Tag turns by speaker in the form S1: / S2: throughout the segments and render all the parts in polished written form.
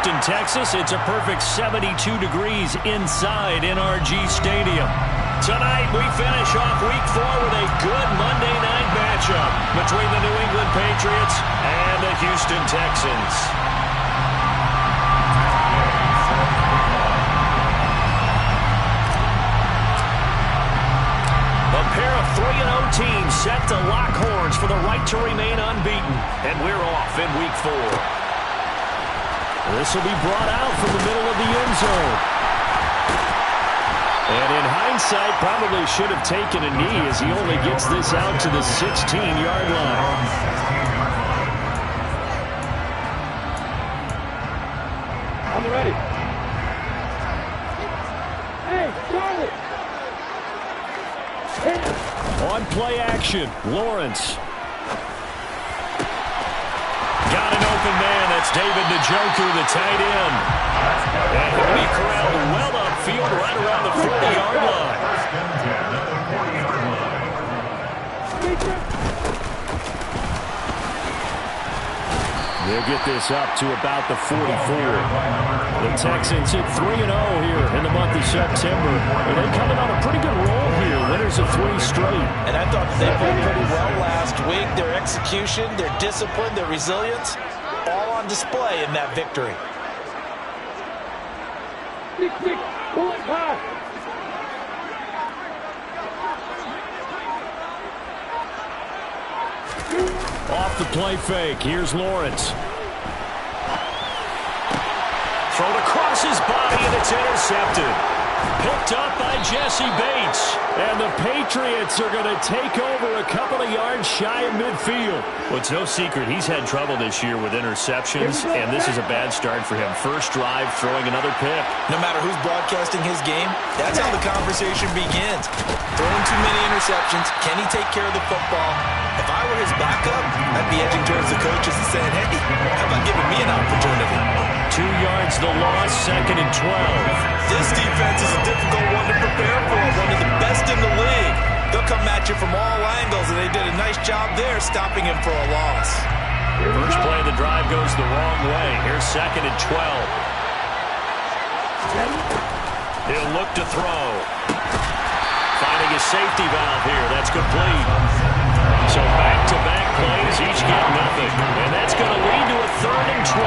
S1: Houston, Texas. It's a perfect 72 degrees inside NRG Stadium. Tonight, we finish off Week 4 with a good Monday night matchup between the New England Patriots and the Houston Texans. A pair of 3-0 teams set to lock horns for the right to remain unbeaten, and we're off in Week 4. This will be brought out from the middle of the end zone. And in hindsight, probably should have taken a knee as he only gets this out to the 16-yard line.
S2: I'm ready. Hey, Charlie!
S1: On play action, Lawrence. Got an open man. That's David Njoku, the tight end. And he'll be corralled well upfield right around the 40-yard line. They'll get this up to about the 44. The Texans hit 3-0 here in the month of September. And they're coming on a pretty good roll here. Winners of 3 straight.
S3: And I thought they played pretty well last week. Their execution, their discipline, their resilience, all on display in that victory.
S2: Pull it back.
S1: Off the play fake. Here's Lawrence. Thrown across his body, and it's intercepted. Picked up by Jesse Bates. And the Patriots are going to take over a couple of yards shy of midfield. Well, it's no secret he's had trouble this year with interceptions, and this is a bad start for him. First drive, throwing another pick.
S3: No matter who's broadcasting his game, that's how the conversation begins. Throwing too many interceptions. Can he take care of the football? If I were his backup, I'd be edging towards the coaches and saying, hey, how about giving me an opportunity?
S1: 2 yards the loss, 2nd and 12.
S3: This defense is a difficult one to prepare for, one of the best in the league. They'll come at you from all angles, and they did a nice job there stopping him for a loss.
S1: First play of the drive goes the wrong way. Here's 2nd and 12. He'll look to throw. Finding a safety valve here. That's complete. So back-to-back plays, each get nothing. And that's going to lead to a 3rd and 12.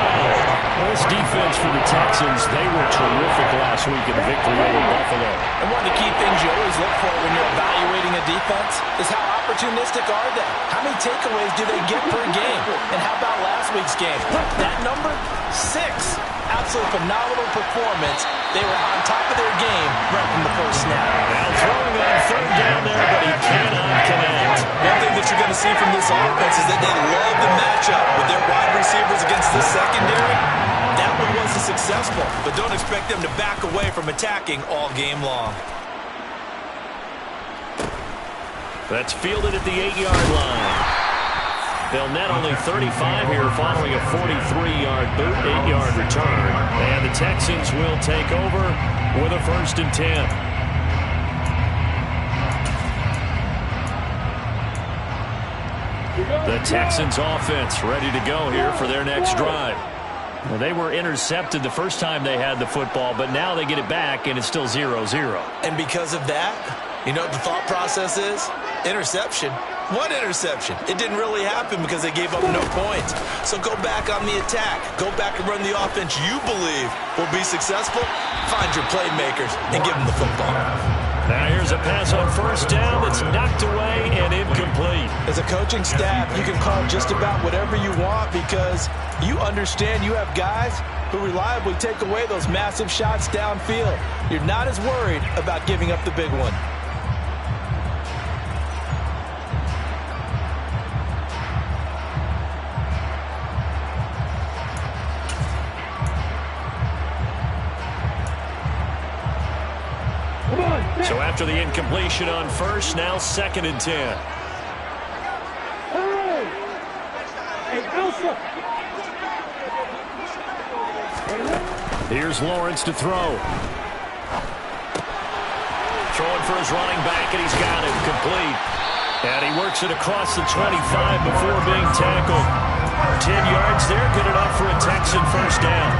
S1: Well, this defense for the Texans, they were terrific last week in the victory over Buffalo.
S3: And one of the key things you always look for when you're evaluating a defense is how opportunistic are they? How many takeaways do they get per game? And how about last week's game? That number, 6. Absolutely phenomenal performance. They were on top of their game right from the first snap.
S1: Now throwing on 3rd down there, but he cannot connect.
S3: One thing that you're going to see from this offense is that they love the matchup with their wide receivers against the secondary. That one wasn't successful, but don't expect them to back away from attacking all game long.
S1: That's fielded at the 8-yard line. They'll net only 35 here following a 43-yard boot, 8-yard return. And the Texans will take over with a 1st and 10. The Texans offense ready to go here for their next drive. Well, they were intercepted the first time they had the football, but now they get it back, and it's still 0-0.
S3: And because of that, you know what the thought process is? Interception. What interception? It didn't really happen because they gave up no points. So go back on the attack. Go back and run the offense you believe will be successful. Find your playmakers and give them the football.
S1: Now here's a pass on 1st down that's knocked away and incomplete.
S3: As a coaching staff, you can call just about whatever you want because you understand you have guys who reliably take away those massive shots downfield. You're not as worried about giving up the big one.
S1: So after the incompletion on 1st, now 2nd and 10. Here's Lawrence to throw. Throwing for his running back, and he's got it complete. And he works it across the 25 before being tackled. 10 yards there, good enough for a Texan first down.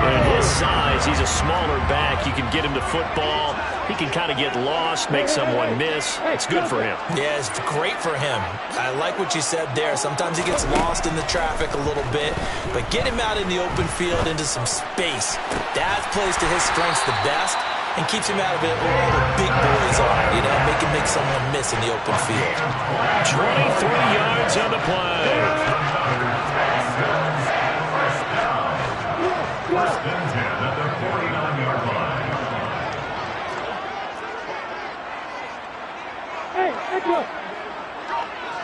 S1: At his size, he's a smaller back. You can get him to football. He can kind of get lost, make someone miss. It's good for him.
S3: Yeah, it's great for him. I like what you said there. Sometimes he gets lost in the traffic a little bit, but get him out in the open field into some space. That plays to his strengths the best and keeps him out of it where all the big boys are, you know, make someone miss in the open field.
S1: 23 yards on the play.
S4: First and 10 at the 49-yard line.
S2: Hey, exit!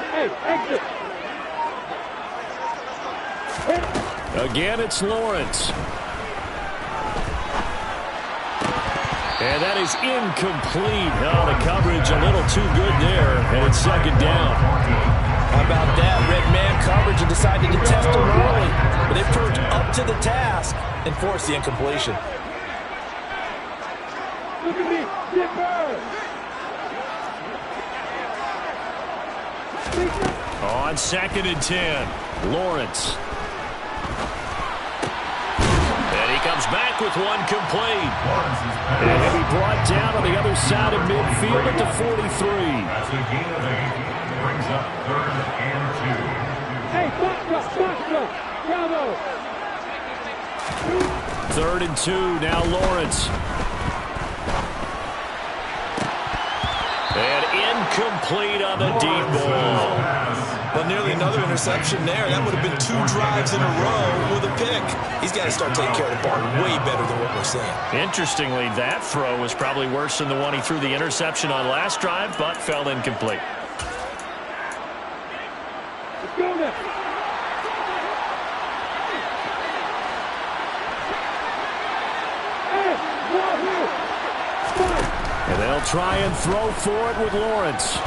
S2: Hey, exit!
S1: Again, it's Lawrence. And that is incomplete. Oh, the coverage a little too good there, and it's second down.
S3: How about that? Red man coverage and decided to test him early, but they proved up to the task and forced the incompletion.
S2: Look at me, Dipper!
S1: On second and 10, Lawrence. And he comes back with one complete. And he'll be brought down on the other side of midfield at the 43.
S4: That's a gain of 8. Brings up 3rd and 2.
S2: Hey, Foxtrot! Bravo!
S1: 3rd and 2, now Lawrence. And incomplete on the deep ball.
S3: But nearly another interception there. That would have been 2 drives in a row with a pick. He's got to start taking care of the ball way better than what we're seeing.
S1: Interestingly, that throw was probably worse than the one he threw the interception on last drive, but fell incomplete.
S2: Let's go now! Hey, Wahoo!
S1: And they'll try and throw for it with Lawrence.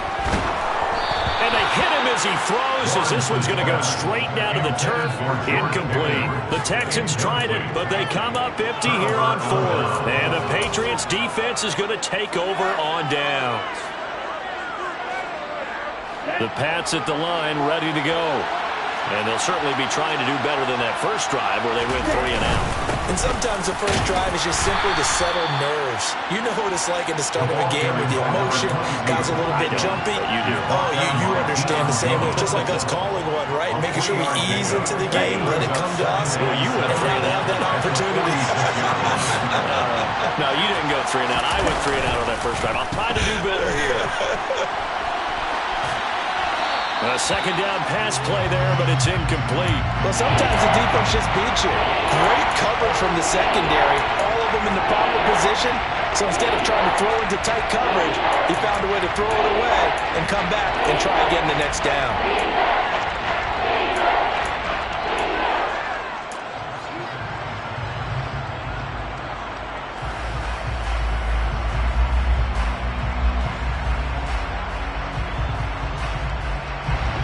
S1: And they hit him as he throws, as this one's going to go straight down to the turf. Incomplete. The Texans tried it, but they come up empty here on 4th. And the Patriots defense is going to take over on downs. The Pats at the line, ready to go. And they'll certainly be trying to do better than that first drive where they went 3 and out.
S3: And sometimes the first drive is just simply to settle nerves. You know what it's like at the start of a game with the emotion. Guys a little bit jumpy.
S1: You do.
S3: Oh, you understand the same. It's just like us calling one, right? Making sure we ease into the game, let it come to us.
S1: Well, you went 3 and out.
S3: Have that opportunity.
S1: No, you didn't go 3 and out. I went 3 and out on that first drive. I'll try to do better here. A second down pass play there, but it's incomplete.
S3: Well, sometimes the defense just beats you. Great coverage from the secondary. All of them in the proper position. So instead of trying to throw into tight coverage, he found a way to throw it away and come back and try again the next down.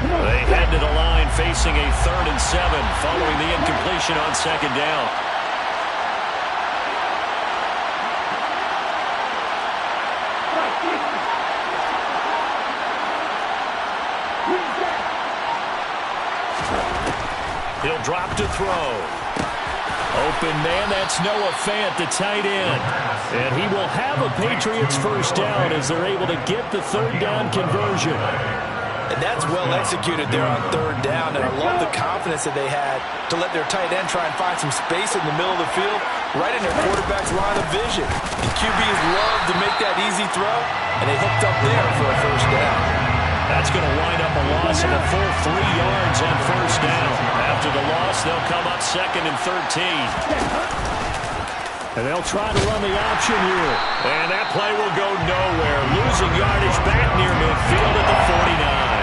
S1: They head to the line facing a 3rd and 7 following the incompletion on second down. He'll drop to throw. Open man, that's Noah Fant, the tight end. And he will have a Patriots first down as they're able to get the 3rd down conversion.
S3: And that's well executed there on 3rd down. And I love the confidence that they had to let their tight end try and find some space in the middle of the field, right in their quarterback's line of vision. The QBs love to make that easy throw, and they hooked up there for a first down.
S1: That's going to wind up a loss of a full 3 yards on first down. After the loss, they'll come up 2nd and 13. And they'll try to run the option here. And that play will go nowhere. Losing yardage back near midfield at the 49.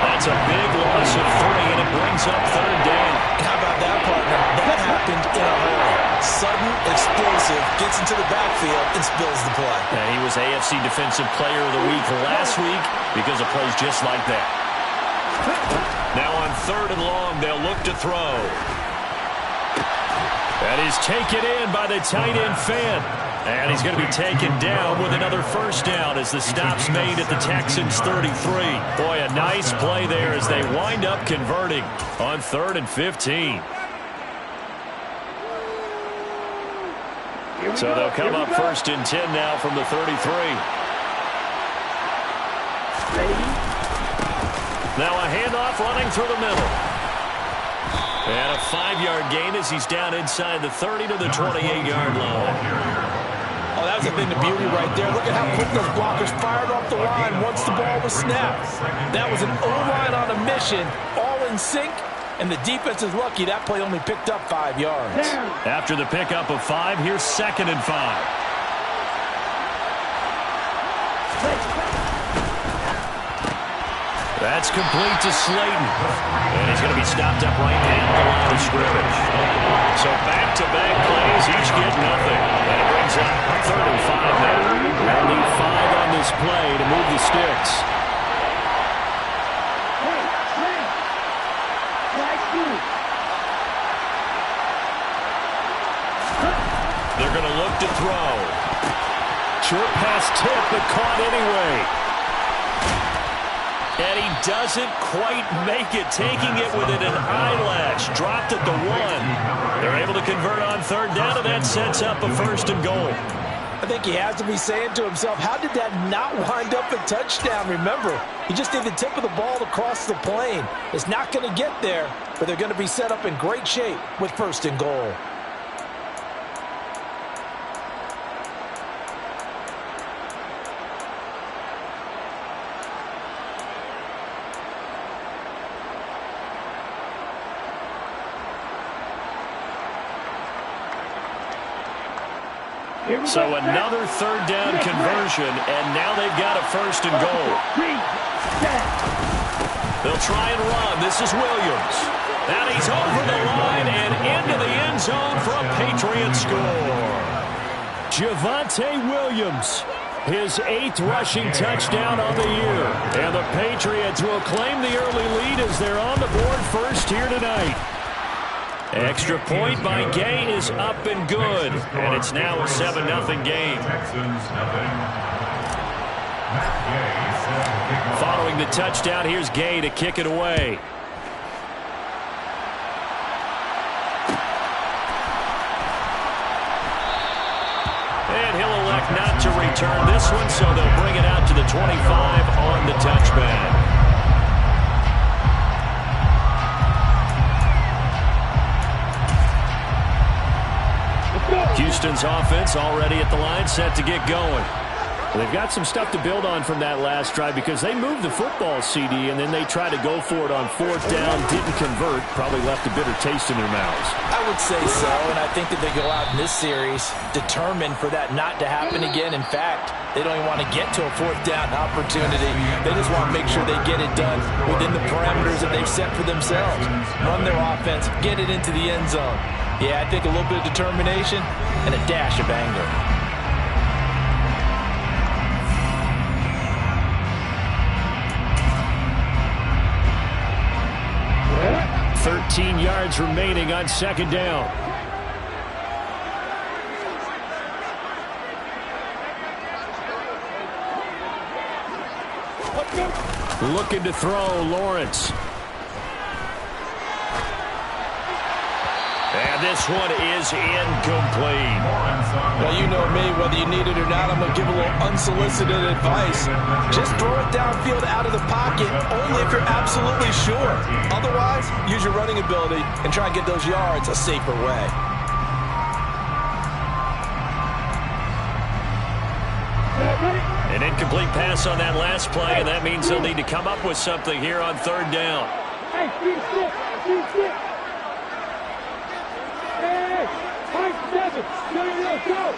S1: That's a big loss of 3, and it brings up 3rd down.
S3: How about that, partner? That happened in a hurry. Sudden, explosive, gets into the backfield and spills the play.
S1: And he was AFC Defensive Player of the Week last week because of plays just like that. Now on 3rd and long, they'll look to throw. That is taken in by the tight end Fant. And he's going to be taken down with another first down as the stop's made at the Texans' 33. Boy, a nice play there as they wind up converting on 3rd and 15. So they'll come up 1st and 10 now from the 33. Now a handoff running through the middle. And a 5-yard gain as he's down inside the 30 to the 28-yard line.
S3: Oh, that was a thing of beauty right there. Look at how quick those blockers fired off the line once the ball was snapped. That was an O-line on a mission, all in sync, and the defense is lucky that play only picked up 5 yards.
S1: After the pickup of 5, here's 2nd and 5. That's complete to Slayton. And he's going to be stopped up right down the line of scrimmage. So back-to-back plays, each get nothing. And it brings up 3rd and 5 now. They'll need 5 on this play to move the sticks. They're going to look to throw. Short pass tip, but caught anyway. And he doesn't quite make it, taking it within an eyelash. Dropped at the 1. They're able to convert on 3rd down, and that sets up a 1st and goal.
S3: I think he has to be saying to himself, how did that not wind up a touchdown? Remember, he just need the tip of the ball to cross the plane. It's not going to get there, but they're going to be set up in great shape with 1st and goal.
S1: So another 3rd down conversion, and now they've got a 1st and goal. They'll try and run. This is Williams. And he's over the line and into the end zone for a Patriots score. Javonte Williams, his 8th rushing touchdown on the year. And the Patriots will claim the early lead as they're on the board first here tonight. Extra point by Gay is up and good. And it's now a 7-0 game. Following the touchdown, here's Gay to kick it away. And he'll elect not to return this one, so they'll bring it out to the 25 on the touchback. Houston's offense already at the line, set to get going. They've got some stuff to build on from that last drive because they moved the football, CD, and then they tried to go for it on 4th down, didn't convert, probably left a bitter taste in their mouths.
S3: I would say so, and I think that they go out in this series determined for that not to happen again. In fact, they don't even want to get to a 4th down opportunity. They just want to make sure they get it done within the parameters that they've set for themselves. Run their offense, get it into the end zone. Yeah, I think a little bit of determination and a dash of anger.
S1: 13 yards remaining on 2nd down. Looking to throw, Lawrence. And this one is incomplete.
S3: Well, you know me, whether you need it or not, I'm going to give a little unsolicited advice. Just throw it downfield out of the pocket, only if you're absolutely sure. Otherwise, use your running ability and try and get those yards a safer way.
S1: An incomplete pass on that last play, and that means they'll need to come up with something here on 3rd down.
S2: Hey, keep it. Hey, 5-7. Go.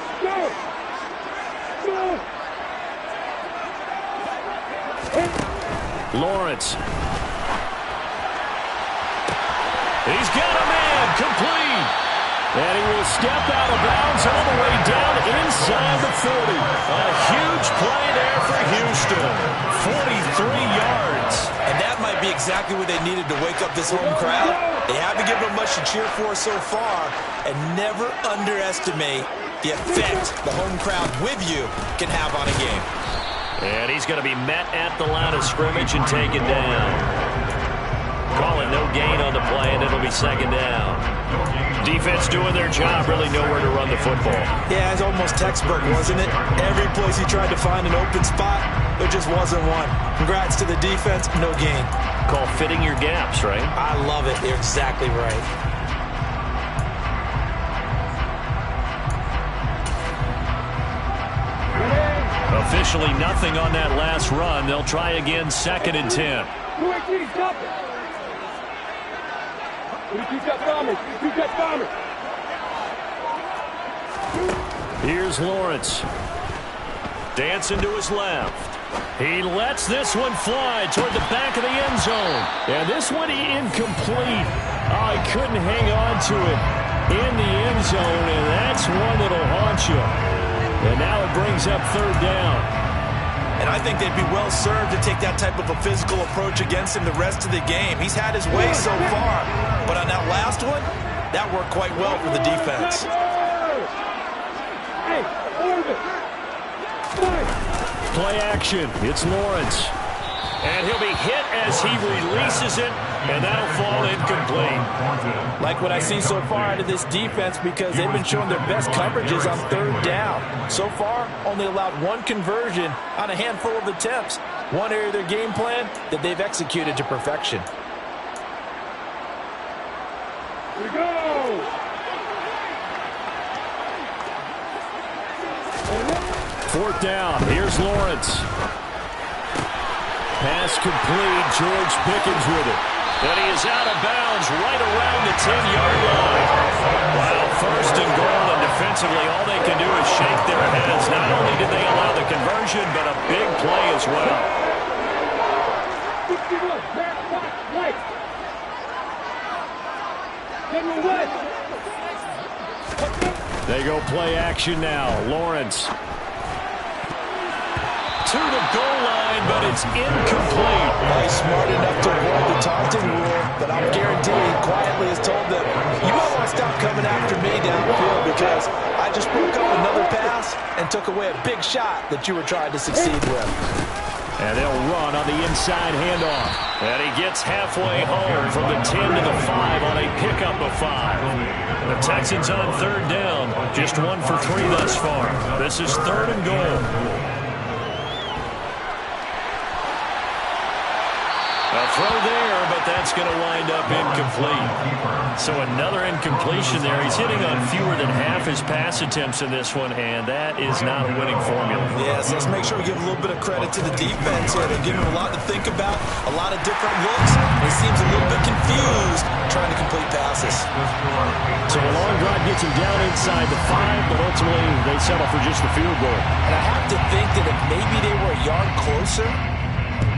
S1: Lawrence. He's got a man, complete. And he will step out of bounds all the way down inside the 40. A huge play there for Houston. 43 yards.
S3: And that might be exactly what they needed to wake up this home crowd. They haven't given them much to cheer for so far. And never underestimate the effect the home crowd with you can have on a game.
S1: And he's going to be met at the line of scrimmage and taken down. Calling no gain on the play, and it'll be second down. Defense doing their job, really nowhere to run the football.
S3: Yeah, it's almost textbook, wasn't it? Every place he tried to find an open spot, there just wasn't one. Congrats to the defense, no gain.
S1: Call fitting your gaps, right?
S3: I love it. You're exactly right.
S1: Officially nothing on that last run. They'll try again, 2nd and 10.
S2: Stop it. Keep that bombers. Keep that bombers.
S1: Here's Lawrence. Dancing to his left. He lets this one fly toward the back of the end zone. And this one incomplete. Oh, he couldn't hang on to it in the end zone, and that's one that'll haunt you. And now it brings up 3rd down.
S3: And I think they'd be well served to take that type of a physical approach against him the rest of the game. He's had his way so far, but on that last one, that worked quite well for the defense.
S1: Play action. It's Lawrence. And he'll be hit as he releases it, and that'll fall incomplete.
S3: Like what I see so far out of this defense, because they've been showing their best coverages on 3rd down. So far, only allowed 1 conversion on a handful of attempts. One area of their game plan that they've executed to perfection.
S2: Here we go!
S1: 4th down. Here's Lawrence. Pass complete. George Pickens with it. And he is out of bounds right around the 10-yard line. Well, 1st and goal, and defensively all they can do is shake their heads. Not only did they allow the conversion, but a big play as well. They go play action now. Lawrence. To the goal line, but it's incomplete.
S3: He's smart enough to avoid the taunting rule, but I'm guaranteeing quietly has told them, you might want to stop coming after me downfield because I just broke up another pass and took away a big shot that you were trying to succeed with.
S1: And they'll run on the inside handoff. And he gets halfway home from the 10 to the 5 on a pickup of 5. The Texans on 3rd down, just 1 for 3 thus far. This is 3rd and goal. A throw there, but that's going to wind up incomplete. So another incompletion there. He's hitting on fewer than half his pass attempts in this one, and that is not a winning formula.
S3: Yes, let's make sure we give a little bit of credit to the defense here. They're giving him a lot to think about, a lot of different looks. He seems a little bit confused trying to complete passes.
S1: So a long drive gets him down inside the 5, but ultimately they settle for just the field goal.
S3: And I have to think that if maybe they were a yard closer,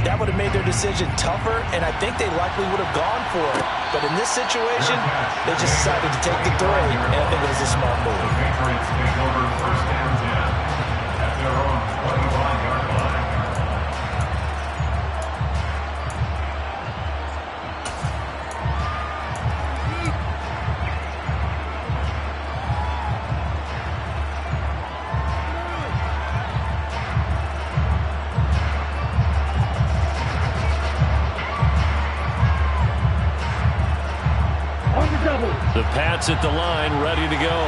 S3: that would have made their decision tougher, and I think they likely would have gone for it. But in this situation, they just decided to take the 3, and I think it was a smart move.
S4: The Patriots take over 1st and 10 at their own 25-yard line.
S1: The Pats at the line, ready to go.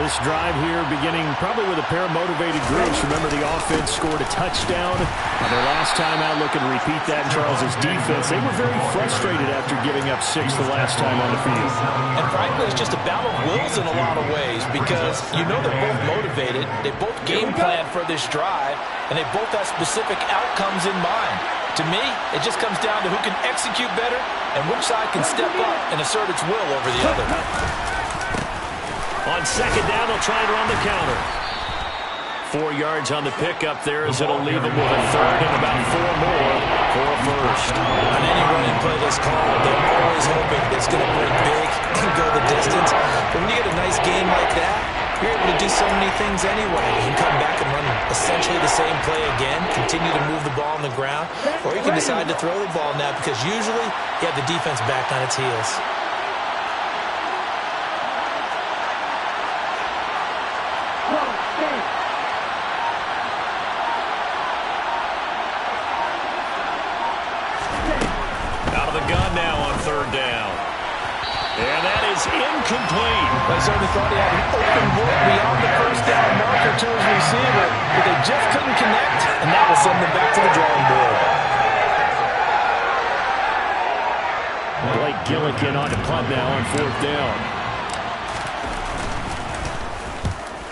S1: This drive here beginning probably with a pair of motivated groups. Remember, the offense scored a touchdown on their last time out. Looking to repeat that in Charles's defense. They were very frustrated after giving up 6 the last time on the field.
S3: And frankly, it's just a battle of wills in a lot of ways because you know they're both motivated. They both game plan for this drive, and they both have specific outcomes in mind. To me, it just comes down to who can execute better and which side can step up and assert its will over the other.
S1: On 2nd down, they'll try and run the counter. 4 yards on the pickup there as it'll leave them with a 3rd and about 4 more for a 1st.
S3: On any running play that's called, they're always hoping it's going to break big and go the distance. But when you get a nice game like that, you're able to do so many things anyway. You can come back and run essentially the same play again, continue to move the ball on the ground, or you can decide to throw the ball now because usually you have the defense back on its heels.
S1: 4 incomplete.
S3: I certainly thought he had an open look beyond the first down marker to his receiver, but they just couldn't connect, and that will send them back to the drawing board.
S1: Blake Gillikin on the punt now on 4th down.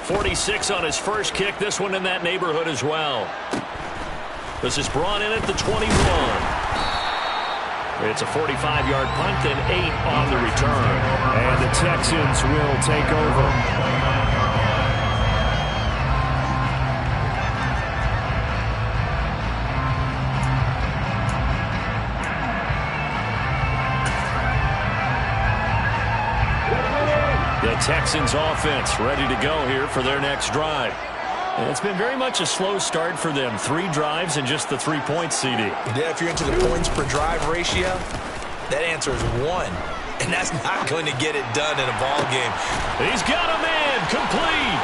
S1: 46 on his first kick. This one in that neighborhood as well. This is brought in at the 21. It's a 45-yard punt and 8 on the return. And the Texans will take over. The Texans offense ready to go here for their next drive. And it's been very much a slow start for them. 3 drives and just the 3 points, CD.
S3: Yeah, if you're into the points per drive ratio, that answer is 1. And that's not going to get it done in a ball game.
S1: He's got a man complete.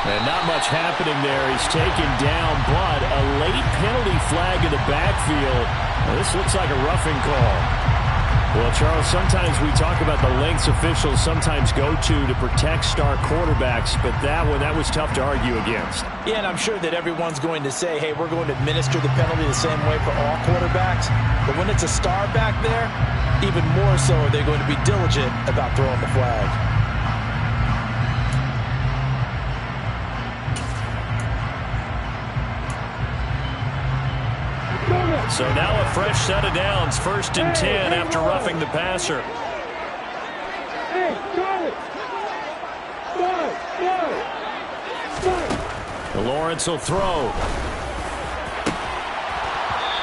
S1: And not much happening there. He's taken down, but a late penalty flag in the backfield. Now, this looks like a roughing call. Well, Charles, sometimes we talk about the lengths officials sometimes go to protect star quarterbacks, but that was tough to argue against.
S3: Yeah, and I'm sure that everyone's going to say, hey, we're going to administer the penalty the same way for all quarterbacks. But when it's a star back there, even more so are they going to be diligent about throwing the flag.
S1: So now a fresh set of downs, 1st and 10 after roughing the passer.
S2: Hey, Charlie!
S1: Lawrence will throw.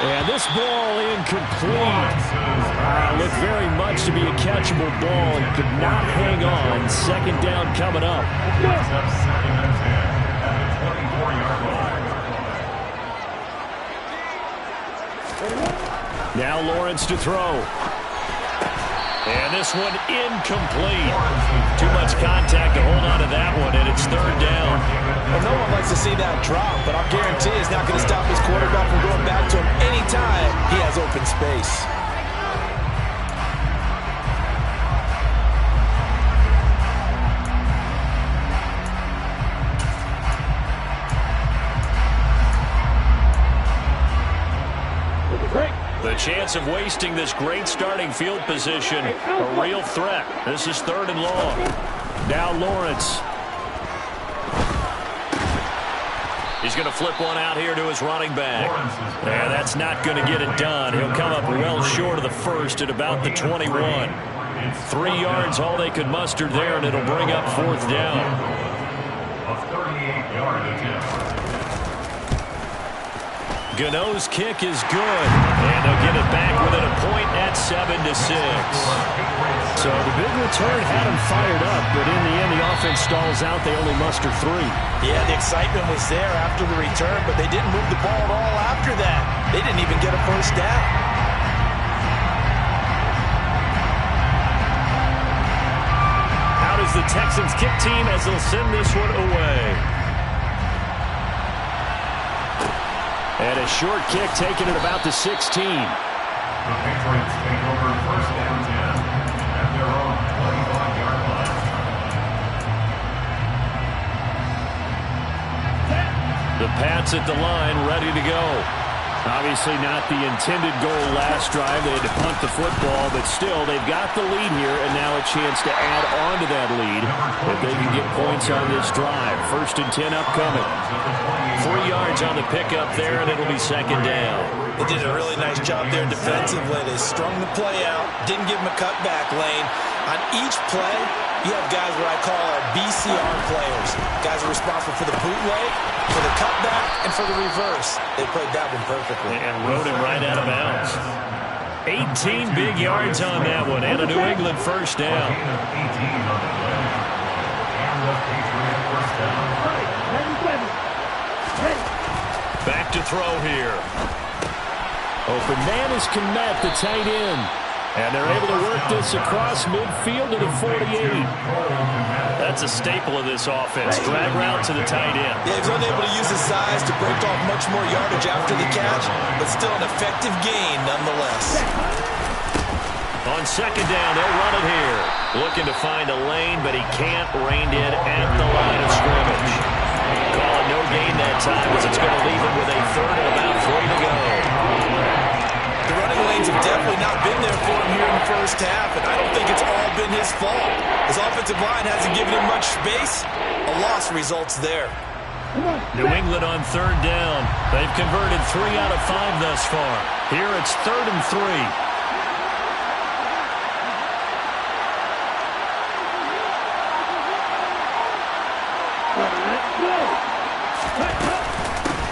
S1: And this ball incomplete. Looked very much to be a catchable ball and could not hang on. 2nd down coming up.
S4: It's up 2nd and 10 at the 24-yard line.
S1: Now Lawrence to throw. And this one incomplete. Too much contact to hold on to that one, and it's 3rd down.
S3: Well, no one likes to see that drop, but I'll guarantee it's not going to stop his quarterback from going back to him anytime he has open space.
S1: The chance of wasting this great starting field position, a real threat. This is 3rd and long. Now Lawrence. He's going to flip one out here to his running back. And that's not going to get it done. He'll come up well short of the first at about the 21. 3 yards, all they could muster there, and it'll bring up 4th down.
S4: A 38-yard attempt.
S1: Gano's kick is good, and they'll get it back within a point at 7-6. So the big return had them fired up, but in the end, the offense stalls out. They only muster 3.
S3: Yeah, the excitement was there after the return, but they didn't move the ball at all after that. They didn't even get a first down.
S1: How does the Texans kick team as they'll send this one away? And a short kick taken at about the 16.
S4: The Patriots take over 1st and 10 at their own 25-yard line.
S1: The Pats at the line, ready to go. Obviously not the intended goal last drive. They had to punt the football, but still, they've got the lead here, and now a chance to add on to that lead if they can get points on this drive. 1st and 10 upcoming. 3 yards on the pickup there, and it'll be 2nd down.
S3: They did a really nice job there defensively. They strung the play out, didn't give them a cutback lane. On each play, you have guys what I call our BCR players. Guys are responsible for the bootleg, for the cutback, and for the reverse. They played that one perfectly.
S1: And rode him right out of bounds. 18 big yards on that one, and a New England 1st down.
S4: 18 on the play. And the Patriot 1st down.
S1: Back to throw here. Open man is Kmet, the tight end. And they're able to work this across midfield to the 48. That's a staple of this offense. Drag route to the tight end.
S3: Yeah, he's unable to use his size to break off much more yardage after the catch, but still an effective gain nonetheless.
S1: On second down, they'll run it here. Looking to find a lane, but he can't. Reined in at the line of scrimmage. Call it no gain that time as it's going to leave him with a third and about 3 to go.
S3: The running lanes have definitely not been there for him here in the first half, and I don't think it's all been his fault. His offensive line hasn't given him much space. A loss results there.
S1: New England on third down. They've converted 3 out of 5 thus far. Here it's 3rd and 3.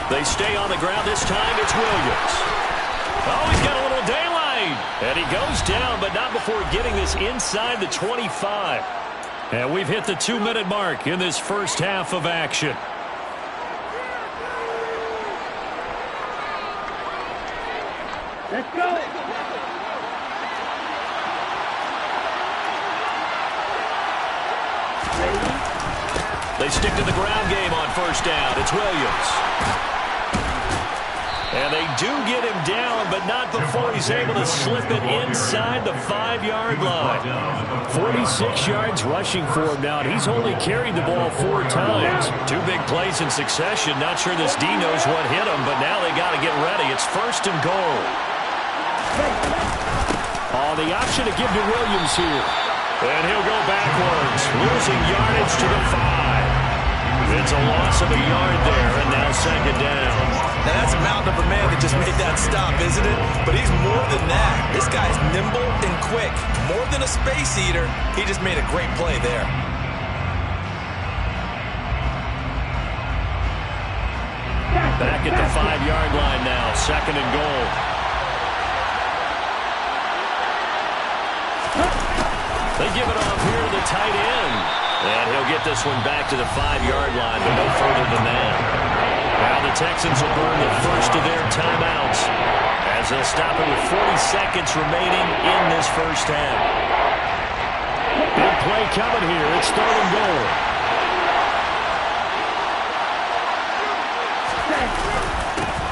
S1: They stay on the ground. This time it's Williams. Oh, he's got a little daylight. And he goes down, but not before getting this inside the 25. And we've hit the 2-minute mark in this first half of action.
S2: Let's go.
S1: They stick to the ground game on first down. It's Williams. And they do get him down, but not before he's able to slip it inside the 5-yard line. 46 yards rushing for him now, and he's only carried the ball 4 times. 2 big plays in succession. Not sure this D knows what hit him, but now they got to get ready. It's 1st and goal. Oh, the option to give to Williams here. And he'll go backwards, losing yardage to the 5. It's a loss of a yard there, and now 2nd down.
S3: Now that's a mountain of a man that just made that stop, isn't it? But he's more than that. This guy's nimble and quick. More than a space eater, he just made a great play there.
S1: Back at the 5-yard line now, 2nd and goal. They give it off here to the tight end. And he'll get this one back to the 5-yard line, but no further than that. Now the Texans will burn the first of their timeouts as they'll stop it with 40 seconds remaining in this first half. Big play coming here. It's 3rd and goal.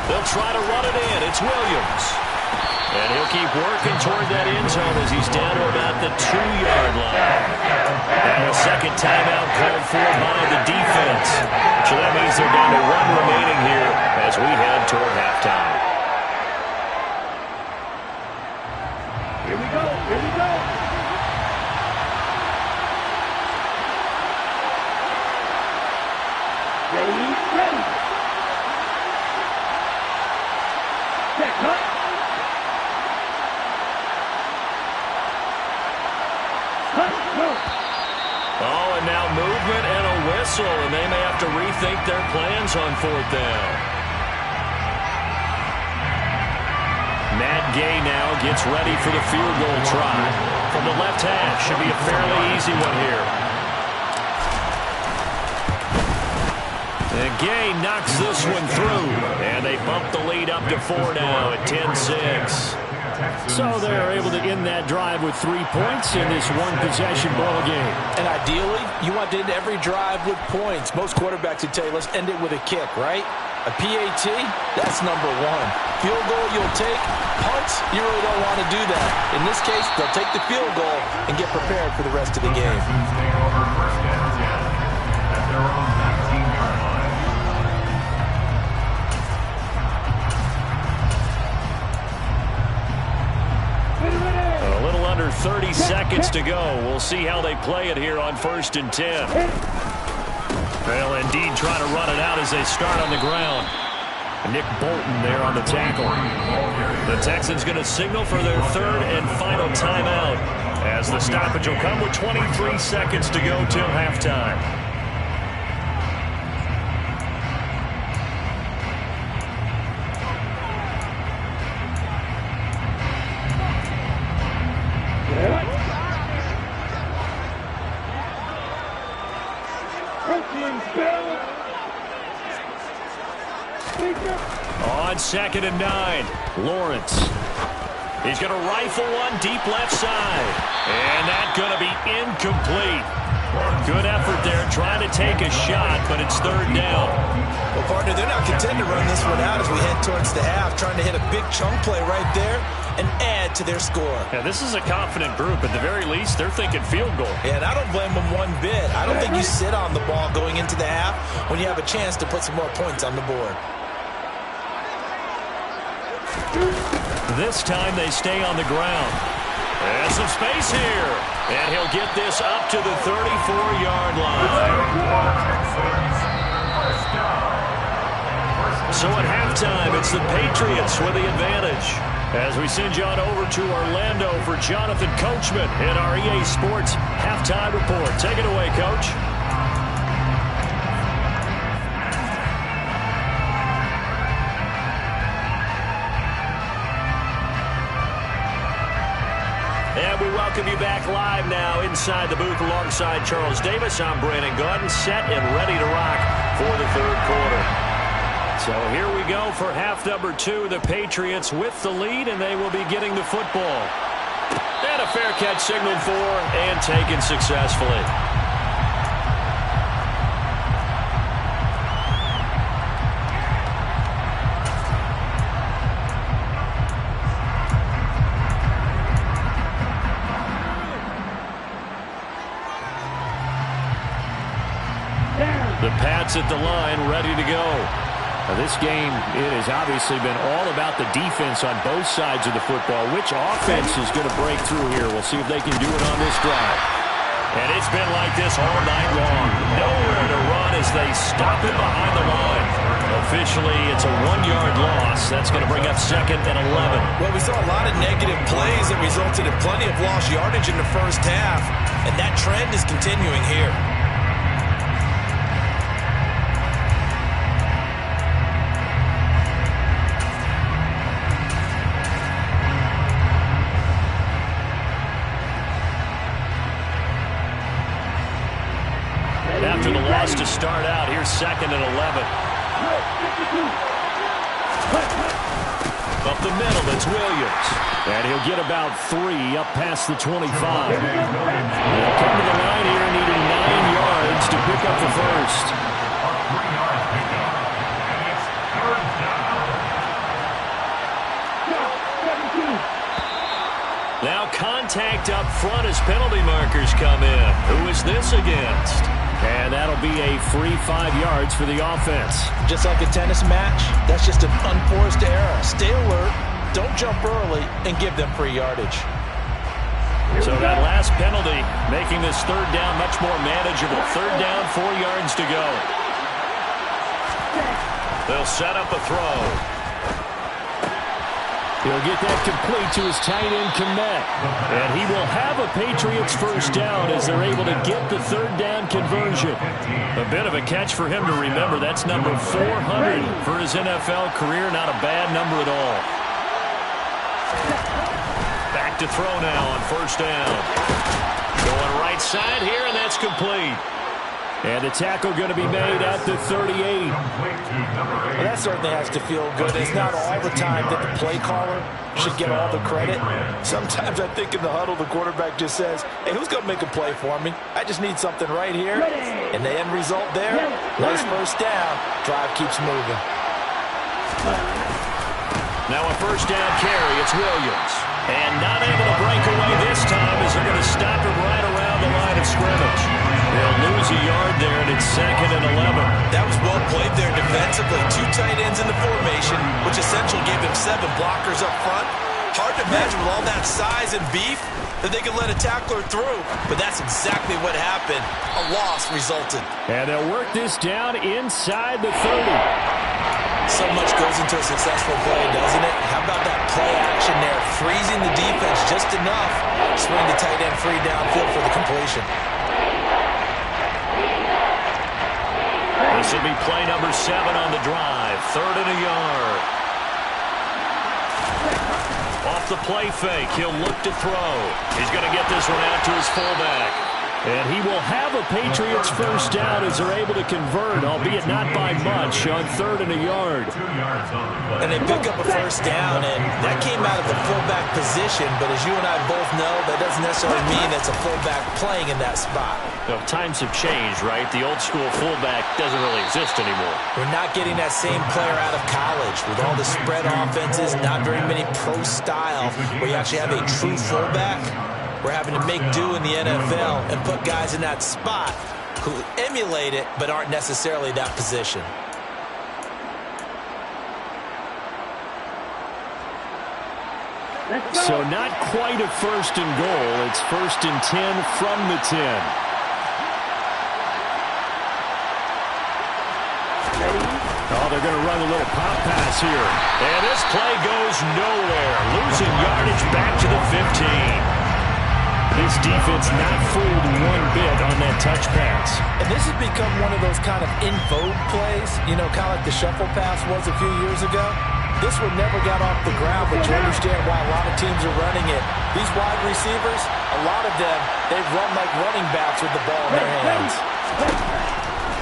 S1: They'll try to run it in. It's Williams. And he'll keep working toward that end zone as he's down to about the 2-yard line. And a second timeout called for by the defense. So that means they're down to 1 remaining here as we head toward halftime.
S2: Here we go. Here we go. Ready. Ready. Set. Cut.
S1: Oh, and now movement and a whistle, and they may have to rethink their plans on 4th down. Matt Gay now gets ready for the field goal try. From the left hash, should be a fairly easy one here. And Gay knocks this one through, and they bump the lead up to 4 now at 10-6. So they're able to end that drive with 3 points in this one-possession ball game.
S3: And ideally, you want to end every drive with points. Most quarterbacks would tell you, let's end it with a kick, right? A PAT, that's number 1. Field goal you'll take. Punts, you really don't want to do that. In this case, they'll take the field goal and get prepared for the rest of the game.
S4: Take over 1st and 10 at their own 19-yard line.
S1: A little under 30 seconds to go. We'll see how they play it here on 1st and 10. Well, indeed, trying to run it out as they start on the ground. Nick Bolton there on the tackle. The Texans going to signal for their 3rd and final timeout as the stoppage will come with 23 seconds to go till halftime. On 2nd and 9, Lawrence. He's going to rifle one deep left side. And that's going to be incomplete. Good effort there, trying to take a shot, but it's third down.
S3: Well, partner, they're not content to run this one out as we head towards the half, trying to hit a big chunk play right there and add to their score.
S1: Yeah, this is a confident group. At the very least, they're thinking field goal.
S3: Yeah, and I don't blame them one bit. I don't think you sit on the ball going into the half when you have a chance to put some more points on the board.
S1: This time they stay on the ground. And some space here. And he'll get this up to the 34-yard line. So at halftime, it's the Patriots with the advantage. As we send you on over to Orlando for Jonathan Coachman in our EA Sports Halftime Report. Take it away, Coach. And we welcome you back live now inside the booth alongside Charles Davis. I'm Brandon Gaudin, set and ready to rock for the third quarter. So here we go for half number 2. The Patriots with the lead, and they will be getting the football. And a fair catch signaled for and taken successfully. The Pats at the line, ready to go. Now this game, it has obviously been all about the defense on both sides of the football. Which offense is going to break through here? We'll see if they can do it on this drive. And it's been like this all night long. Nowhere to run as they stop it behind the line. Officially, it's a 1-yard loss. That's going to bring up 2nd and 11.
S3: Well, we saw a lot of negative plays that resulted in plenty of lost yardage in the first half. And that trend is continuing here.
S1: After the loss to start out, here's 2nd and 11. Up the middle, it's Williams. And he'll get about 3 up past the 25. They'll come to the line here needing 9 yards to pick up the first. Now contact up front as penalty markers come in. Who is this against? And that'll be a free 5 yards for the offense.
S3: Just like a tennis match, that's just an unforced error. Stay alert, don't jump early, and give them free yardage.
S1: So that last penalty making this third down much more manageable. Third down, 4 yards to go. They'll set up a throw. He'll get that complete to his tight end, Kmet. And he will have a Patriots first down as they're able to get the third down conversion. A bit of a catch for him to remember. That's number 400 for his NFL career. Not a bad number at all. Back to throw now on first down. Going right side here, and that's complete. And the tackle going to be made at the 38.
S3: Well, that certainly has to feel good. It's not all the time that the play caller should get all the credit. Sometimes I think in the huddle, the quarterback just says, hey, who's going to make a play for me? I just need something right here. And the end result there, nice first down. Drive keeps moving.
S1: Now a first down carry. It's Williams. And not able to break away this time as they're going to stop him right around the line of scrimmage. They'll lose a yard there, and it's 2nd and 11.
S3: That was well played there defensively. 2 tight ends in the formation, which essentially gave him 7 blockers up front. Hard to imagine with all that size and beef that they could let a tackler through. But that's exactly what happened. A loss resulted.
S1: And they'll work this down inside the 30.
S3: So much goes into a successful play, doesn't it? How about that play action there? Freezing the defense just enough. Swing the tight end free downfield for the completion.
S1: This will be play number 7 on the drive. 3rd and a yard. Off the play fake, he'll look to throw. He's going to get this one out to his fullback. And he will have a Patriots first down as they're able to convert, albeit not by much, on 3rd and a yard.
S3: And they pick up a first down, and that came out of the fullback position. But as you and I both know, that doesn't necessarily mean it's a fullback playing in that spot.
S1: Well, times have changed, right? The old school fullback doesn't really exist anymore.
S3: We're not getting that same player out of college. With all the spread offenses, not very many pro style, where you actually have a true fullback. We're having to make do in the NFL and put guys in that spot who emulate it but aren't necessarily that position.
S1: So not quite a 1st and goal. It's 1st and 10 from the 10. Oh, they're going to run a little pop pass here. And this play goes nowhere. Losing yardage back to the 15. This defense not fooled one bit on that touch pass.
S3: And this has become one of those kind of in vogue plays, you know, kind of like the shuffle pass was a few years ago. This one never got off the ground, but you understand why a lot of teams are running it. These wide receivers, a lot of them, they run like running backs with the ball in their hands.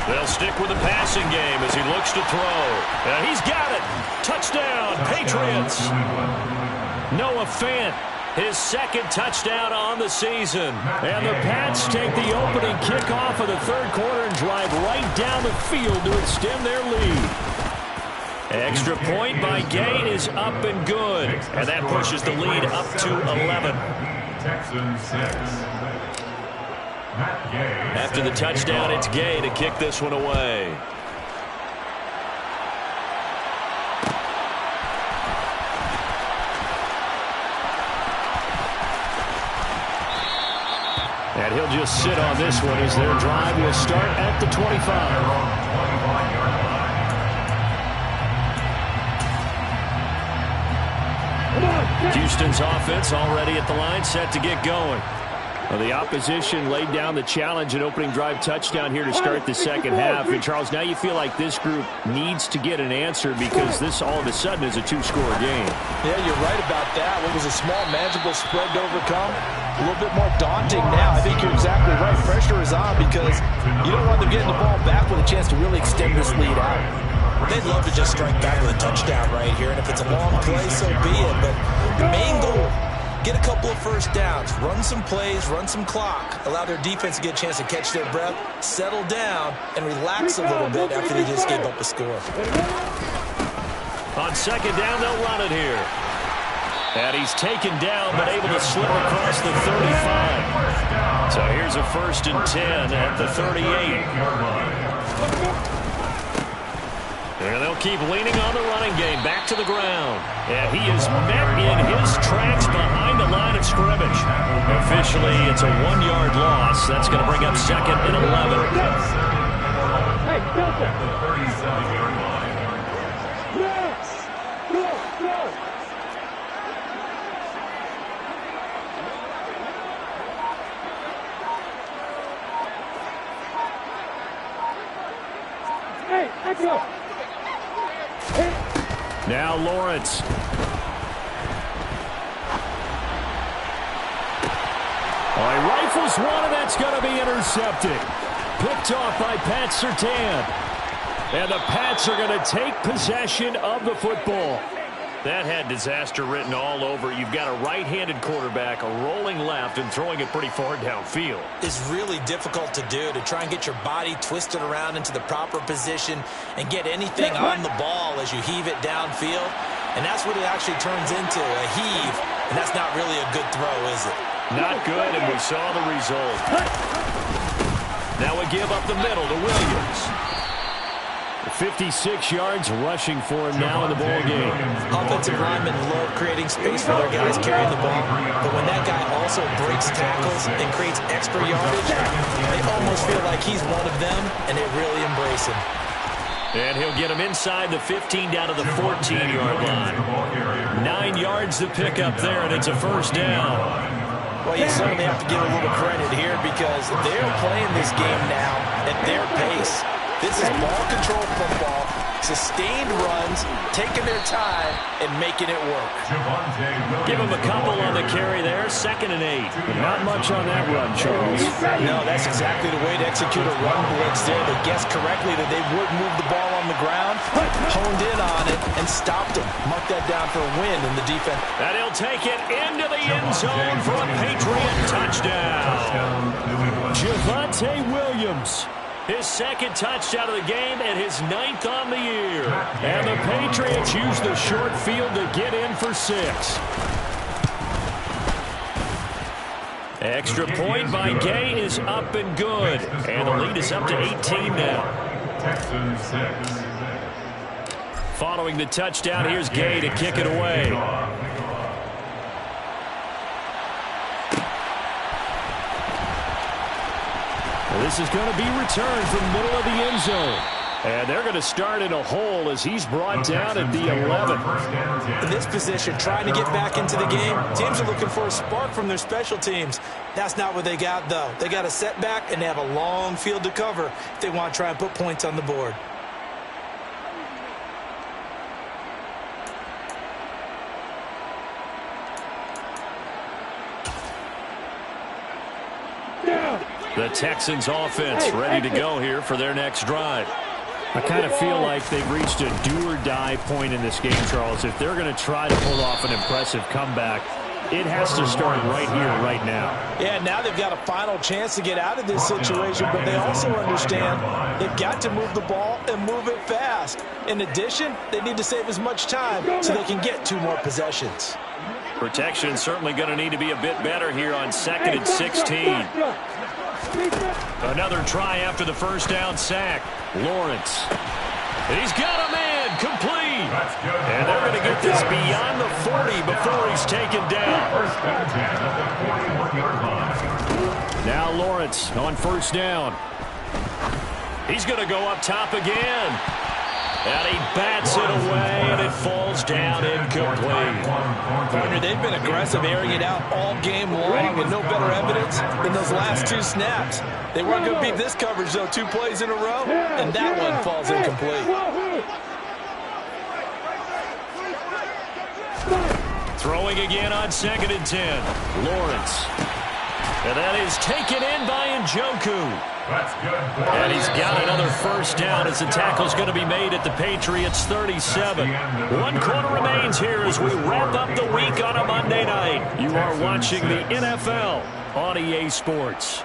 S1: They'll stick with the passing game as he looks to throw. And he's got it. Touchdown, Patriots. Noah Fant. His 2nd touchdown on the season. And the Pats take the opening kickoff of the 3rd quarter and drive right down the field to extend their lead. Extra point by Gain is up and good. And that pushes the lead up to 11.
S4: Texans 6.
S1: After the touchdown, it's Gay to kick this one away. And he'll just sit on this one as their drive will start at the 25. Houston's offense already at the line, set to get going. Well, the opposition laid down the challenge and opening drive touchdown here to start the 2nd half. And, Charles, now you feel like this group needs to get an answer because this all of a sudden is a 2-score game.
S3: Yeah, you're right about that. What was a small, manageable spread to overcome, a little bit more daunting now. I think you're exactly right. Pressure is on because you don't want them getting the ball back with a chance to really extend this lead out.
S5: They'd love to just strike back with a touchdown right here, and if it's a long play, so be it. But the main goal, get a couple of first downs, run some plays, run some clock, allow their defense to get a chance to catch their breath, settle down, and relax a little bit after they just gave up a score.
S1: On 2nd down, they'll run it here. And he's taken down, but able to slip across the 35. So here's a 1st and 10 at the 38. And they'll keep leaning on the running game back to the ground. And he is met in his tracks behind the line of scrimmage. Officially, it's a 1-yard loss. That's going to bring up 2nd and 11.
S2: Hey, go.
S4: The 37-yard line.
S2: Go. Hey, let's go.
S1: Now Lawrence. Oh, he rifles one, and that's going to be intercepted. Picked off by Pat Surtain. And the Pats are going to take possession of the football. That had disaster written all over. You've got a right-handed quarterback, a rolling left, and throwing it pretty far downfield.
S5: It's really difficult to do, to try and get your body twisted around into the proper position and get anything on the ball as you heave it downfield. And that's what it actually turns into, a heave. And that's not really a good throw, is it?
S1: Not good, and we saw the result. Now we give up the middle to Williams. 56 yards rushing for him now in the ball game.
S5: Offensive linemen love creating space for their guys carrying the ball, but when that guy also breaks tackles and creates extra yardage, they almost feel like he's one of them, and they really embrace him.
S1: And he'll get him inside the 15 down to the 14-yard line. 9 yards to pick up there, and it's a first down.
S5: Well, you certainly have to give a little credit here because they're playing this game now at their pace. This is ball control football.
S3: Sustained runs, taking their time, and making it work.
S1: Give him a couple on the carry there. 2nd and 8. But not much on that run, Charles.
S3: No, that's exactly the way to execute a run blitz there. They guessed correctly that they would move the ball on the ground, honed in on it, and stopped them. Mark that down for a win in the defense.
S1: And he'll take it into the end zone for a Patriot touchdown. Javonte Williams. His 2nd touchdown of the game and his 9th on the year. And the Patriots use the short field to get in for 6. Extra point by Gay is up and good. And the lead is up to 18 now.
S4: Texans 6.
S1: Following the touchdown, here's Gay to kick it away. This is going to be returned from the middle of the end zone. And they're going to start in a hole as he's brought down at the 11.
S3: In this position, trying to get back into the game, teams are looking for a spark from their special teams. That's not what they got, though. They got a setback, and they have a long field to cover if they want to try and put points on the board.
S1: The Texans offense ready to go here for their next drive. I kind of feel like they've reached a do-or-die point in this game, Charles. If they're going to try to pull off an impressive comeback, it has to start right here, right now.
S3: Yeah, now they've got a final chance to get out of this situation, but they also understand they've got to move the ball and move it fast. In addition, they need to save as much time so they can get 2 more possessions.
S1: Protection certainly going to need to be a bit better here on 2nd and 16. Another try after the first down sack. Lawrence. He's got a man complete. And they're going to get this beyond the 40 before he's taken down. Now Lawrence on first down. He's going to go up top again. And he bats it away, and it falls down incomplete.
S3: Partner, they've been aggressive, airing it out all game long, and no better evidence than those last 2 snaps. They weren't going to beat this coverage, though, 2 plays in a row, and that one falls incomplete.
S1: Throwing again on 2nd and 10. Lawrence. And that is taken in by Njoku. And he's got another first down as the tackle's going to be made at the Patriots 37. 1 quarter remains here as we wrap up the week on a Monday night. You are watching the NFL on EA Sports.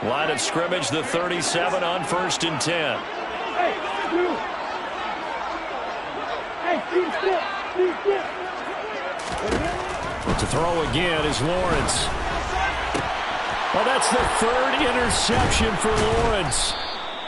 S1: Line of scrimmage, the 37 on 1st and 10. To throw again is Lawrence. Well, that's the 3rd interception for Lawrence.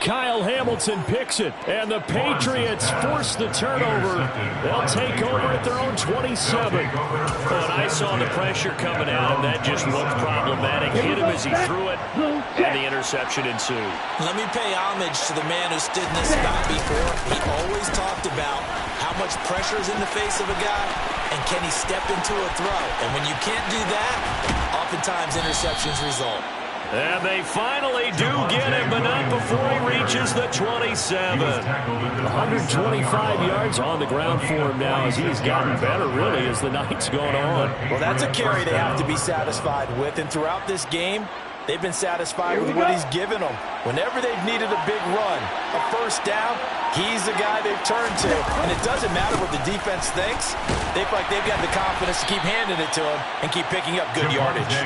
S1: Kyle Hamilton picks it, and the Patriots force the turnover. They'll take over at their own 27. When I saw the pressure coming at him, that just looked problematic. Hit him as he threw it, and the interception ensued.
S3: Let me pay homage to the man who stood in this spot before. He always talked about how much pressure is in the face of a guy, and can he step into a throw. And when you can't do that, oftentimes interceptions result.
S1: And they finally do get him, but not before he reaches the 27. 125 yards on the ground for him now as he's gotten better, really, as the night's gone on.
S3: Well, that's a carry they have to be satisfied with. And throughout this game, they've been satisfied with what he's given them. Whenever they've needed a big run, a first down, he's the guy they've turned to. And it doesn't matter what the defense thinks. They feel like they've got the confidence to keep handing it to him and keep picking up good yardage.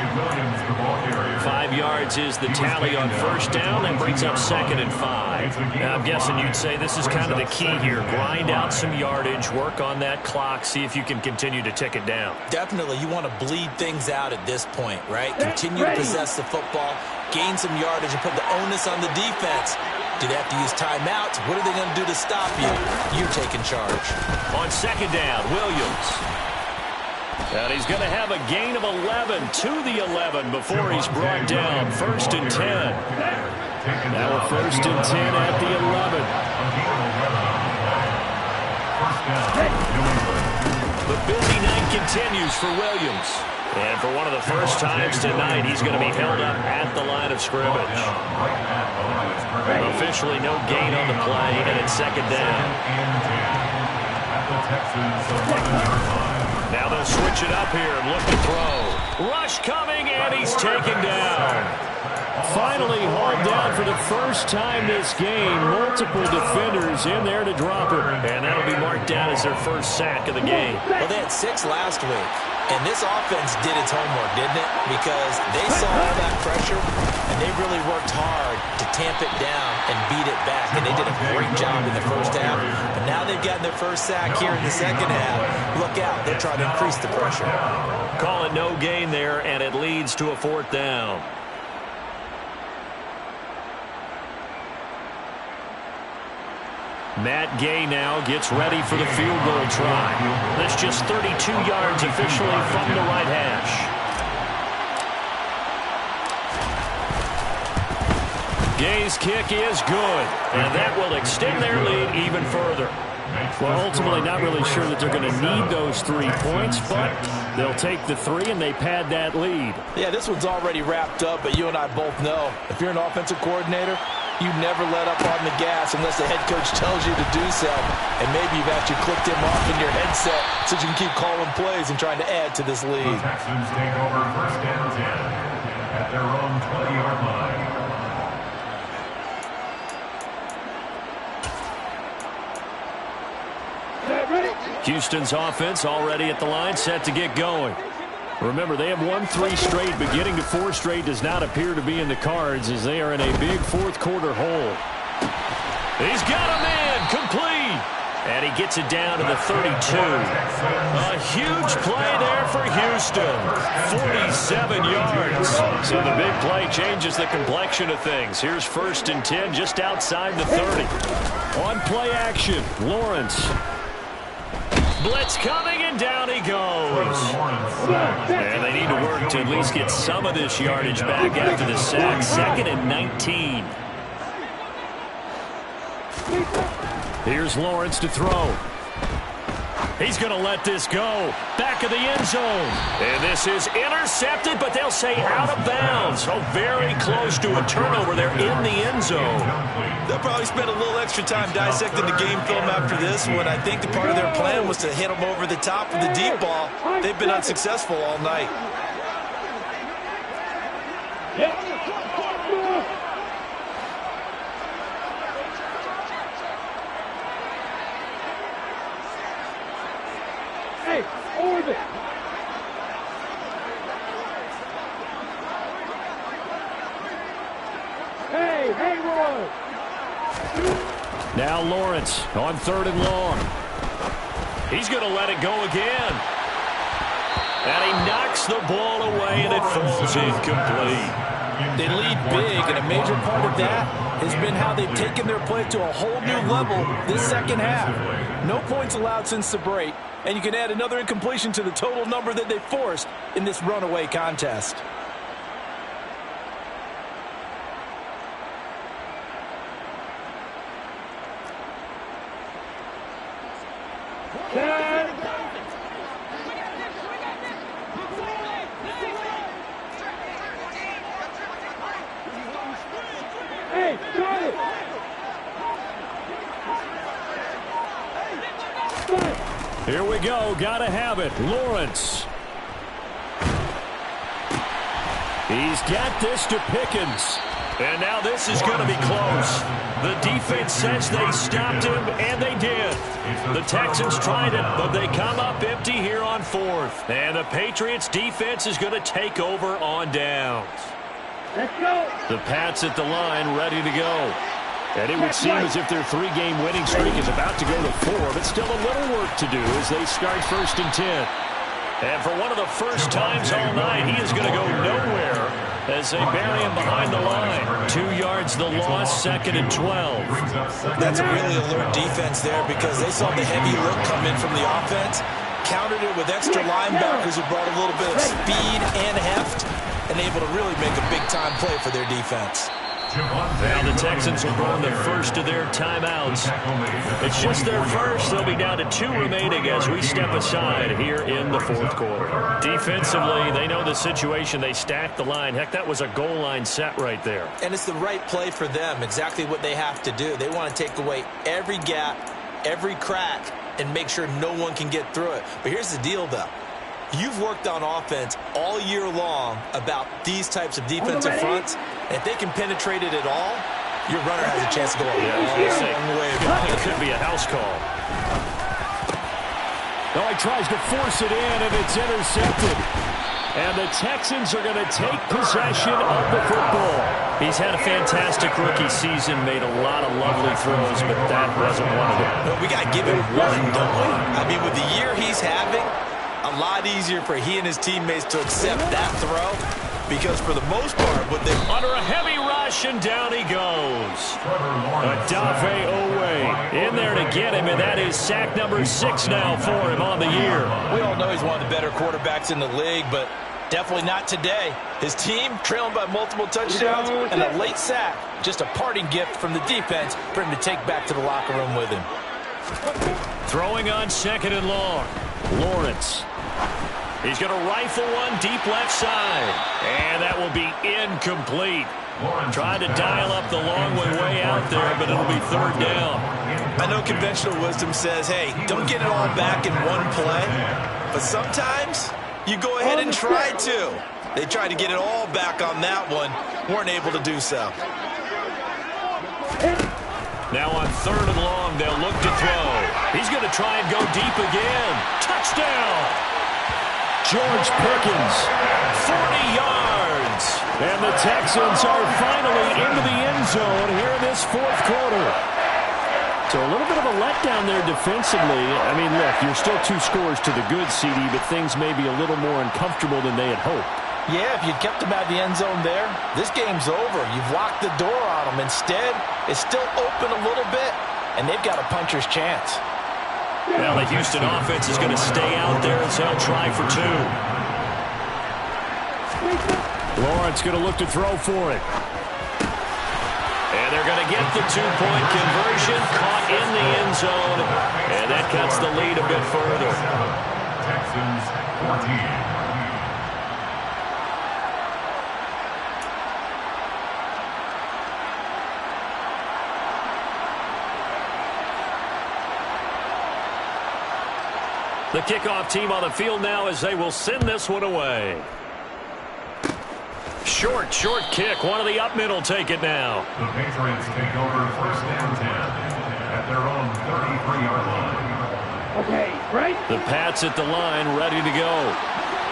S1: 5 yards is the tally on first down. That brings up 2nd and 5. Now, I'm guessing you'd say this is kind of the key here. Grind out some yardage, work on that clock, see if you can continue to tick it down.
S3: Definitely, you want to bleed things out at this point, right? Continue to possess the football, gain some yardage, and put the onus on the defense. Do they have to use timeouts? What are they going to do to stop you? You're taking charge.
S1: On 2nd down, Williams. And he's going to have a gain of 11 to the 11 before he's brought down. 1st and 10. Now a 1st and 10 at the 11. continues for Williams. And for one of the first times tonight, he's going to be held up at the line of scrimmage. Officially no gain on the play, and it's second down. Now they'll switch it up here and look to throw. Rush coming, and he's taken down. Finally hauled down for the first time this game. Multiple defenders in there to drop him. And that'll be marked down as their first sack of the game.
S3: Well, they had 6 last week. And this offense did its homework, didn't it? Because they saw all that pressure, and they really worked hard to tamp it down and beat it back. And they did a great job in the first half. But now they've gotten their first sack here in the second half. Look out. They're trying to increase the pressure.
S1: Call it no gain there, and it leads to a 4th down. Matt Gay now gets ready for the field goal try. That's just 32 yards officially from the right hash. Gay's kick is good, and that will extend their lead even further. Well, ultimately not really sure that they're going to need those 3 points, but they'll take the 3 and they pad that lead.
S3: Yeah, this one's already wrapped up, but you and I both know if you're an offensive coordinator, you never let up on the gas unless the head coach tells you to do so. And maybe you've actually clicked him off in your headset so you can keep calling plays and trying to add to this lead.
S4: The Texans take over first and 10 at their own 20-yard line.
S1: Houston's offense already at the line, set to get going. Remember, they have won 3 straight, but getting to 4 straight does not appear to be in the cards as they are in a big fourth-quarter hole. He's got a man, complete. And he gets it down to the 32. A huge play there for Houston. 47 yards. So the big play changes the complexion of things. Here's 1st and 10 just outside the 30. On play action, Lawrence. Blitz coming, and down he goes. And they need to work to at least get some of this yardage back after the sack. 2nd and 19. Here's Lawrence to throw. He's going to let this go. Back of the end zone. And this is intercepted, but they'll say out of bounds. So very close to a turnover there in the end zone.
S3: They'll probably spend a little extra time dissecting the game film after this one. I think the part of their plan was to hit them over the top of the deep ball. They've been unsuccessful all night.
S2: Hey, orbit. Hey, Hayward.
S1: Now Lawrence on 3rd and long. He's going to let it go again. And he knocks the ball away, and it falls incomplete.
S3: They lead big, and a major part of that has been how they've taken their play to a whole new level this second half. No points allowed since the break, and you can add another incompletion to the total number that they forced in this runaway contest.
S2: Hey, got it.
S1: Here we go. Gotta have it. Lawrence. He's got this to Pickens. And now this is going to be close. The defense says they stopped him, and they did. The Texans tried it, but they come up empty here on 4th. And the Patriots defense is going to take over on downs.
S2: Let's go.
S1: The Pats at the line ready to go. And it would seem as if their 3-game winning streak is about to go to 4, but still a little work to do as they start 1st and 10. And for one of the first times all night, he is going to go nowhere as they bury him behind the line. 2 yards the loss, 2nd and 12.
S3: That's a really alert defense there because they saw the heavy look come in from the offense, countered it with extra linebackers who brought a little bit of speed and heft, and able to really make a big-time play for their defense.
S1: Now the Texans will burn the first of their timeouts. It's just their first. They'll be down to 2 remaining as we step aside here in the fourth quarter. Defensively, they know the situation. They stacked the line. Heck, that was a goal line set right there.
S5: And it's the right play for them, exactly what they have to do. They want to take away every gap, every crack, and make sure no one can get through it. But here's the deal, though. You've worked on offense all year long about these types of defensive fronts. And if they can penetrate it at all, your runner has a chance to go a long way.
S1: It could be a house call. Oh, he tries to force it in, and it's intercepted. And the Texans are going to take possession of the football. He's had a fantastic rookie season, made a lot of lovely throws, but that wasn't one of them.
S5: Well, we got to give him one, don't we? I mean, with the year he's having, a lot easier for he and his teammates to accept that throw, because for the most part, what they
S1: under a heavy rush, and down he goes. Adafe Owe in there to get him, and that is sack number 6 now for him on the year.
S5: We all know he's one of the better quarterbacks in the league, but definitely not today. His team trailing by multiple touchdowns and a late sack. Just a parting gift from the defense for him to take back to the locker room with him.
S1: Throwing on 2nd and long. Lawrence. He's going to rifle one deep left side. And that will be incomplete. Trying to dial up the long one way out there, but it'll be 3rd down.
S5: I know conventional wisdom says, hey, don't get it all back in one play. But sometimes you go ahead and try to. They tried to get it all back on that one. Weren't able to do so.
S1: Now on 3rd and long, they'll look to throw. He's going to try and go deep again. Touchdown! George Pickens, 40 yards. And the Texans are finally into the end zone here in this fourth quarter. So a little bit of a letdown there defensively. I mean, look, you're still 2 scores to the good, CD, but things may be a little more uncomfortable than they had hoped.
S3: Yeah, if you'd kept them out of the end zone there, this game's over. You've locked the door on them. Instead, it's still open a little bit, and they've got a puncher's chance.
S1: Now the Houston offense is going to stay out there as they'll try for 2. Lawrence going to look to throw for it. And they're going to get the 2-point conversion, caught in the end zone, and that cuts the lead a bit further.
S4: Texans 14.
S1: The kickoff team on the field now as they will send this one away. Short kick. One of the up middle take it now.
S4: The Patriots take over 1st and 10 at their own 33-yard line.
S2: Okay, right?
S1: The Pats at the line, ready to go.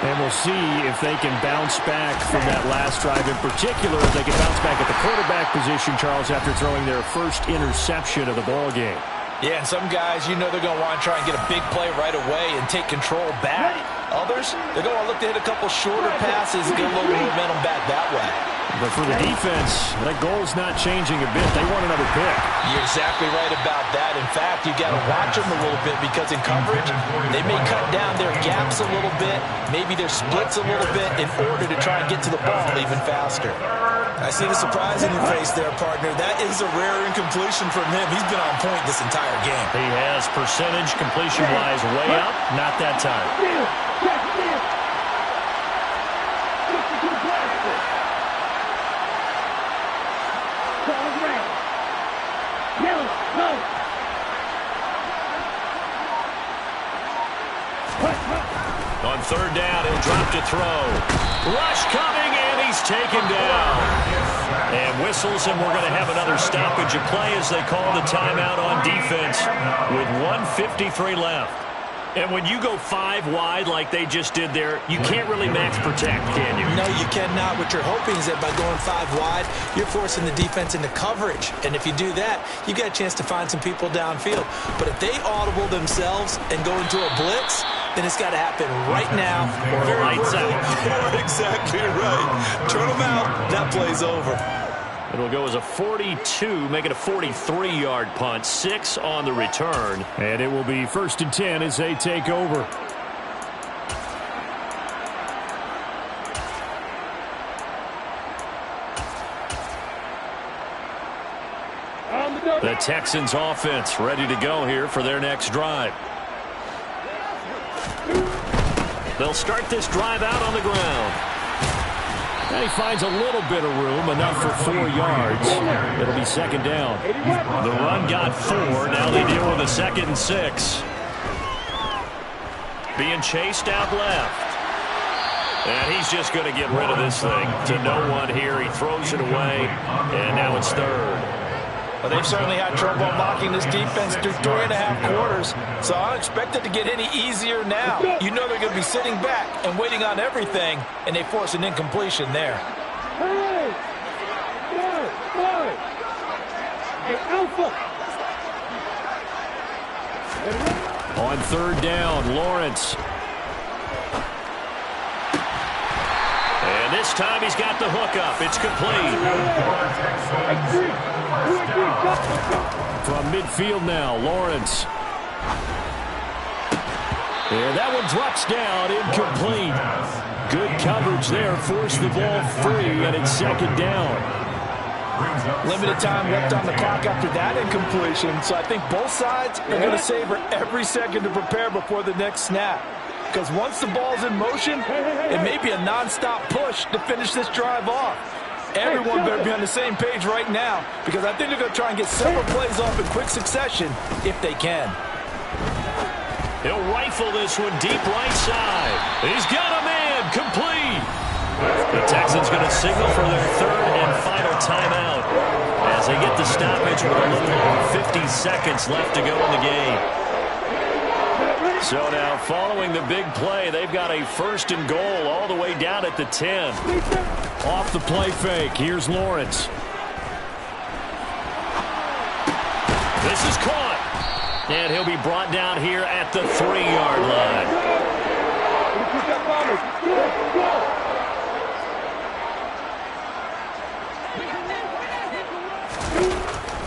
S1: And we'll see if they can bounce back from that last drive. In particular, if they can bounce back at the quarterback position, Charles, after throwing their first interception of the ball game.
S3: Yeah, and some guys, you know they're going to want to try and get a big play right away and take control back. Others, they're going to look to hit a couple shorter passes and get a little momentum back that way.
S1: But for the defense, that goal's not changing a bit. They want another pick.
S3: You're exactly right about that. In fact, you got to watch them a little bit because in coverage, they may cut down their gaps a little bit, maybe their splits a little bit in order to try and get to the ball even faster.
S5: I see the surprise in your face there, partner. That is a rare incompletion from him. He's been on point this entire game.
S1: He has percentage completion-wise way up. Not that time. On 3rd down, he'll drop to throw. Rush coming, and he's taken down. And whistles, and we're going to have another stoppage of play as they call the timeout on defense with 1:53 left. And when you go 5 wide like they just did there, you can't really max protect, can you?
S5: No, you cannot. What you're hoping is that by going 5 wide, you're forcing the defense into coverage. And if you do that, you got a chance to find some people downfield. But if they audible themselves and go into a blitz, then it's got to happen right now. Or very quickly. Exactly right. Turn them out. That play's over.
S1: It'll go as a 42, make it a 43-yard punt, 6 on the return. And it will be 1st and 10 as they take over. The Texans offense ready to go here for their next drive. They'll start this drive out on the ground. And he finds a little bit of room, enough for 4 yards. It'll be second down. The run got 4. Now they deal with a 2nd and 6. Being chased out left. And he's just going to get rid of this thing to no one here. He throws it away, and now it's 3rd.
S3: Well, they've certainly had trouble blocking this defense through 3.5 quarters, so I don't expect it to get any easier now. You know they're going to be sitting back and waiting on everything, and they force an incompletion there.
S1: On 3rd down, Lawrence. And this time he's got the hook up. It's complete. From midfield now, Lawrence. And that one drops down, incomplete. Good coverage there, forced the ball free, and it's 2nd down.
S3: Limited time left on the clock after that incompletion, so I think both sides are going to savor every second to prepare before the next snap. Because once the ball's in motion, it may be a non-stop push to finish this drive off. Everyone better be on the same page right now, because I think they're going to try and get several plays off in quick succession if they can.
S1: He'll rifle this one deep right side. He's got a man, complete. The Texans going to signal for their 3rd and final timeout as they get the stoppage with a little over 50 seconds left to go in the game. So now, following the big play, they've got a 1st and goal all the way down at the 10. Off the play fake, here's Lawrence. This is caught. And he'll be brought down here at the 3-yard line.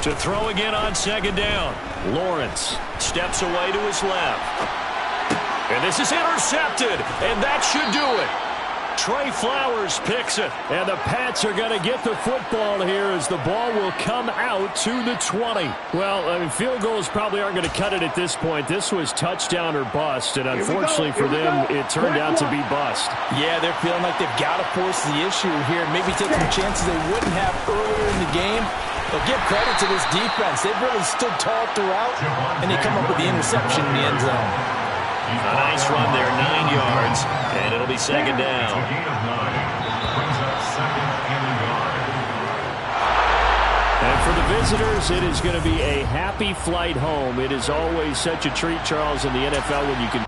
S1: To throw again on 2nd down. Lawrence steps away to his left. And this is intercepted, and that should do it. Trey Flowers picks it, and the Pats are going to get the football here as the ball will come out to the 20. Well, I mean, field goals probably aren't going to cut it at this point. This was touchdown or bust, and unfortunately for them, it turned out to be bust.
S3: Yeah, they're feeling like they've got to force the issue here, maybe take some chances they wouldn't have earlier in the game. But give credit to this defense. They've really stood tall throughout, and they come up with the interception in the end zone.
S1: A nice run there, 9 yards, and it'll be 2nd down. And for the visitors, it is going to be a happy flight home. It is always such a treat, Charles, in the NFL when you can